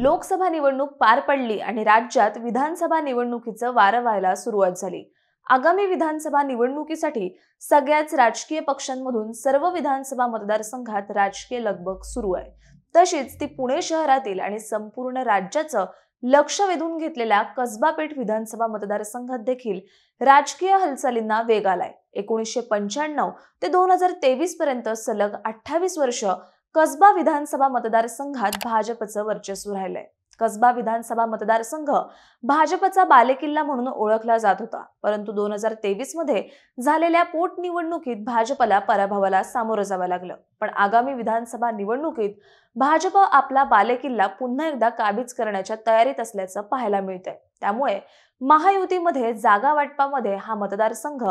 लोकसभा निवडणूक पार पडली आणि राज्यात विधानसभा निवडणुकीचं वारं व्हायला सुरुवात झाली। आगामी विधानसभा निवडणुकीसाठी सगळ्याच राजकीय पक्षांमधून सर्व विधानसभा मतदारसंघात राजकीय लगबग सुरू आहे। तशीच ती पुणे शहरातील आणि संपूर्ण राज्याचं लक्ष वेधून घेतलेल्या कसबा पेठ विधानसभा मतदारसंघात देखील राजकीय हालचालींना वेग आलाय। 1995 ते 2023 पर्यंत सलग 28 वर्ष कसबा विधानसभा मतदारसंघात भाजपचं वर्चस्व राहिलंय। कसबा विधानसभा मतदारसंघ भाजपचा बालेकिल्ला म्हणून ओळखला जात होता, परंतु 2023 मध्ये झालेल्या पोटनिवडणुकीत भाजपला पराभवाला सामोरं जावं लागलं। पण आगामी विधानसभा निवडणुकीत भाजप आपला बालेकिल्ला पुन्हा एकदा काबीज करण्याच्या तयारीत असल्याचं पाहायला मिळतंय। त्यामुळे महायुतीमध्ये जागा वाटपामध्ये हा मतदारसंघ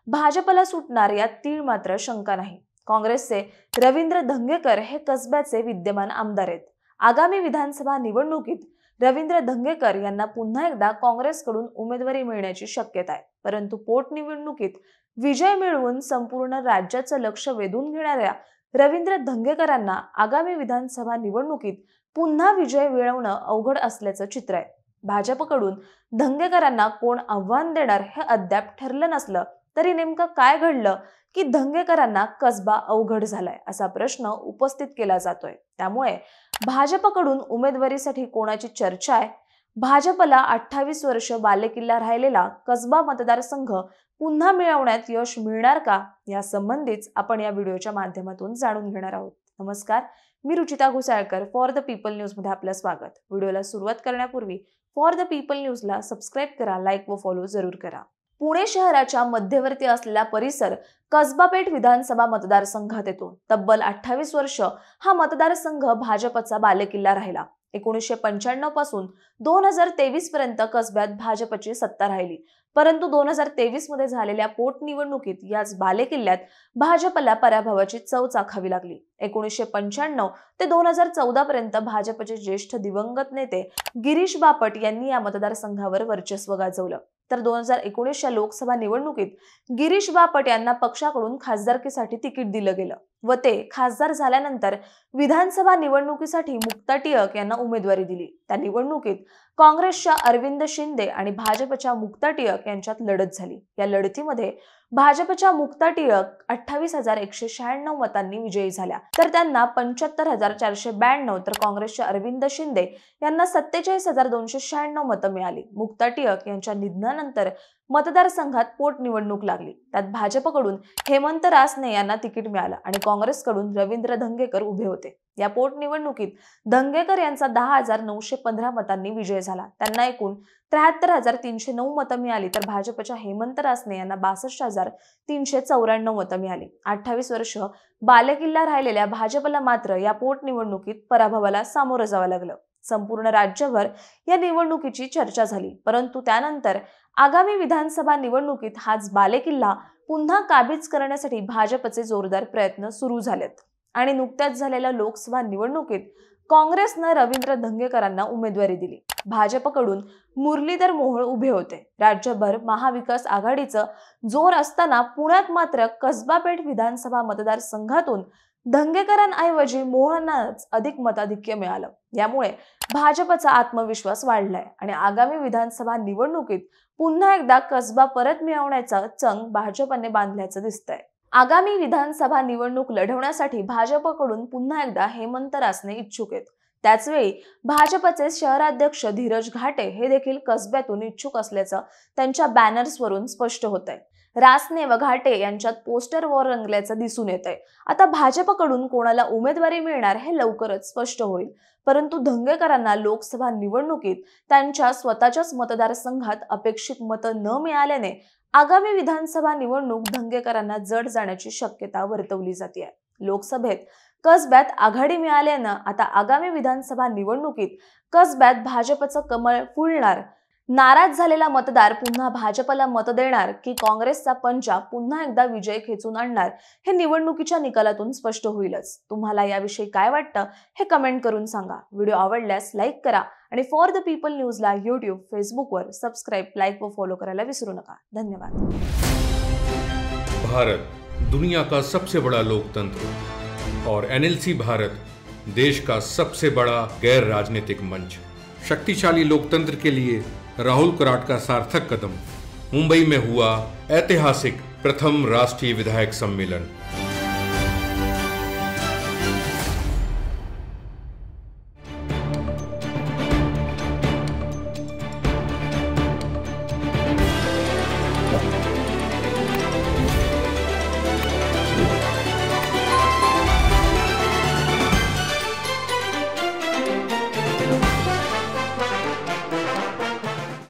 भाजपला सुटणार यात तीळ मात्र शंका नाही। काँग्रेसचे रवींद्र धंगेकर हे कसब्याचे विद्यमान आमदार आहेत। आगामी विधानसभा निवडणुकीत रवींद्र धंगेकर यांना पुन्हा एकदा काँग्रेसकडून उमेदवारी मिळण्याची शक्यता आहे, परंतु पोटनिवडणुकीत विजय मिळवून संपूर्ण राज्याचं लक्ष वेधून घेणाऱ्या रवींद्र धंगेकरांना आगामी विधानसभा निवडणुकीत पुन्हा विजय मिळवणं अवघड असल्याचं चित्र आहे। भाजपकडून धंगेकरांना कोण आव्हान देणार हे अद्याप ठरलं नसलं तरी नेमकं काय घडलं की धंगेकरांना कसबा अवघड झालाय असा प्रश्न उपस्थित केला जातोय। त्यामुळे भाजपकडून उमेदवारीसाठी कोणाची चर्चा आहे? भाजपला 28 वर्ष बालेकिल्ला राहिलेला कसबा मतदारसंघ पुन्हा मिळवण्यात यश मिळणार का, या संबंधीच आपण या व्हिडिओच्या माध्यमातून जाणून घेणार आहोत। नमस्कार, मी Ruchita Ghusalkar for the people news मध्ये आपलं स्वागत। व्हिडिओला सुरुवात करण्यापूर्वी फॉर द पीपल न्यूजला सबस्क्राइब करा, लाईक व फॉलो जरूर करा। पुणे शहराच्या मध्यवर्ती असलेला परिसर कसबा पेठ विधानसभा मतदारसंघात येतो। तब्बल 28 वर्ष हा मतदारसंघ भाजपचा बालेकिल्ला राहिला। 1995 पासून 2023 पर्यंत कसब्यात भाजपची सत्ता राहिली, परंतु 2023 मध्ये झालेल्या पोटनिवडणुकीत याच बालेकिल्ल्यात भाजपला पराभवाची चव चाखावी लागली। 1995 ते 2014 पर्यंत भाजपचे ज्येष्ठ दिवंगत नेते गिरीश बापट यांनी या मतदारसंघावर वर्चस्व गाजवलं, तर 2019च्या लोकसभा निवडणुकीत गिरीश बापट यांना पक्षाकडून खासदारकीसाठी तिकीट दिलं गेलं व ते खासदार झाल्यानंतर विधानसभा निवडणुकीसाठी मुक्ता टिळक यांना उमेदवारी दिली। त्या निवडणुकीत काँग्रेसच्या अरविंद शिंदे आणि भाजपच्या मुक्ता टिळक यांच्यात लढत झाली। या लढतीमध्ये भाजपच्या मुक्ता टिळक 28,196 मतांनी विजयी झाल्या, तर त्यांना 75,492, तर काँग्रेसच्या अरविंद शिंदे यांना 47,296 मतं मिळाली। मुक्ता टिळक यांच्या निधनानंतर मतदारसंघात पोटनिवडणूक लागली। त्यात भाजपकडून हेमंत रासने यांना तिकीट मिळालं आणि काँग्रेसकडून रवींद्र धंगेकर उभे होते। या पोटनिवडणुकीत धंगेकर यांचा 10,915 मतांनी विजय झाला, त्यांना एकूण 73,309 मतं मिळाली, तर भाजपच्या हेमंत रासने यांना 62,394 मतं मिळाली। 28 वर्ष बालेकिल्ला राहिलेल्या भाजपला मात्र या पोटनिवडणुकीत पराभवाला सामोरं जावं लागलं। संपूर्ण राज्यभर या निवडणुकीची चर्चा झाली, परंतु त्यानंतर आगामी विधानसभा निवडणुकीत हाच बालेकिल्ला पुन्हा काबीज करण्यासाठी भाजपचे जोरदार प्रयत्न सुरू झालेत आणि नुकत्याच झालेल्या लोकसभा निवडणुकीत काँग्रेसनं रवींद्र धंगेकरांना उमेदवारी दिली। भाजपकडून मुरलीधर मोहोळ उभे होते। राज्यभर महाविकास आघाडीचं जोर असताना पुण्यात मात्र कसबा पेठ विधानसभा मतदारसंघातून धंगेकरांऐवजी मोहोळांनाच अधिक मताधिक्य मिळालं। यामुळे भाजपचा आत्मविश्वास वाढलाय आणि आगामी विधानसभा निवडणुकीत पुन्हा एकदा कसबा परत मिळवण्याचा चंग भाजपने बांधल्याचं दिसतंय। आगामी विधानसभा निवडणूक लढवण्यासाठी भाजपकडून पुन्हा एकदा हेमंत रासने इच्छुक आहेत। त्याचवेळी भाजपचे शहराध्यक्ष धीरज घाटे हे देखील कसब्यातून इच्छुक असल्याचं त्यांच्या बॅनर्सवरून स्पष्ट होतंय। रासने व घाटे यांच्यात पोस्टर वॉर रंगल्याचं दिसून येतंय। आता भाजपकडून कोणाला उमेदवारी मिळणार हे लवकरच स्पष्ट होईल, परंतु धंगेकरांना लोकसभा निवडणुकीत त्यांच्या स्वतःच्याच मतदारसंघात अपेक्षित मतं न मिळाल्याने आगामी विधानसभा निवडणूक धंगेकरांना जड जाण्याची शक्यता वर्तवली जाते। लोकसभेत कसब्यात आघाडी मिळाल्यानं आता आगामी विधानसभा निवडणुकीत कसब्यात भाजपचं कमळ फुलणार। नाराज झालेला मतदार पुन्हा भाजपला मत देणार की काँग्रेसचा पंजा पुन्हा एकदा विजय खेचून आणणार हे निवडणुकीच्या निकालातून स्पष्ट होईलच। तुम्हाला याविषयी काय वाटतं हे कमेंट करून सांगा। व्हिडिओ आवडल्यास लाईक करा आणि फॉर द पीपल न्यूजला YouTube, फेसबुकवर सबस्क्राइब, लाईक व फॉलो करायला विसरू नका। धन्यवाद। भारत दुनिया का सबसे बड़ा लोकतंत्र और NLC भारत देश का सबसे बड़ा गैर राजनीतिक मंच, शक्तिशाली लोकतंत्र के लिए राहुल कराट का सार्थक कदम। मुंबई में हुआ ऐतिहासिक प्रथम राष्ट्रीय विधायक सम्मेलन।